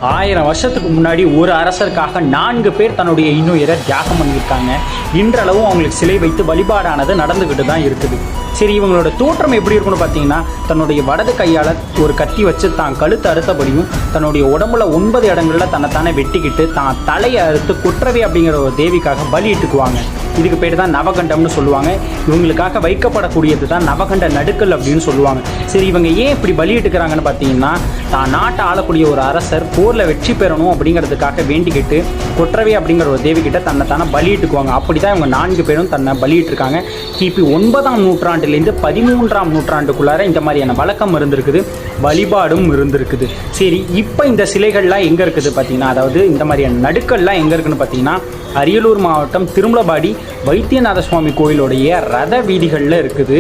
1000 வருஷத்துக்கு முன்னாடி ஒரு அரசருக்காக 4 பேர் தன்னுடைய இன்னுயிரை தியாகம் பண்ணியிருக்காங்க. இன்றளவும் அவங்களுக்கு சிலை வைத்து வழிபாடானது நடந்துக்கிட்டு தான் இருக்குது. சரி, இவங்களோட தோற்றம் எப்படி இருக்குன்னு பார்த்தீங்கன்னா, தன்னுடைய வடது கையால் ஒரு கத்தி வச்சு தான் கழுத்து அறுத்தபடியும், தன்னுடைய உடம்புல 9 இடங்களில் தன்னைத்தானே வெட்டிக்கிட்டு தான் தலையை அறுத்து கொற்றவை அப்படிங்கிற ஒரு தேவிக்காக பலியிட்டுக்குவாங்க. இதுக்கு பேர் தான் நவகண்டம்னு சொல்லுவாங்க. இவங்களுக்காக வைக்கப்படக்கூடியது தான் நவகண்ட நடுக்கல் அப்படின்னு சொல்லுவாங்க. சரி, இவங்க ஏன் இப்படி பலியிட்டுக்கிறாங்கன்னு பார்த்தீங்கன்னா, தான் நாட்டை ஆளக்கூடிய ஒரு அரசர் போரில் வெற்றி பெறணும் அப்படிங்கிறதுக்காக வேண்டிக்கிட்டு கொற்றவை அப்படிங்கிற ஒரு தேவிக்கிட்ட தன்னைத்தானே பலியிட்டுக்குவாங்க. அப்படி தான் இவங்க 4 பேரும் தன்னை பலியிட்டிருக்காங்க. கிபி 9ஆம் நூற்றாண்டிலேருந்து 13ஆம் நூற்றாண்டுக்குள்ளார இந்த மாதிரியான வழக்கம் இருந்திருக்குது, வழிபாடும் இருந்திருக்குது. சரி, இப்போ இந்த சிலைகள்லாம் எங்கே இருக்குது பார்த்தீங்கன்னா, அதாவது இந்த மாதிரியான நடுக்கள்லாம் எங்கே இருக்குதுன்னு பார்த்தீங்கன்னா, அரியலூர் மாவட்டம் திருமலபாடி வைத்தியநாத சுவாமி கோயிலுடைய ரத வீதிகளில் இருக்குது.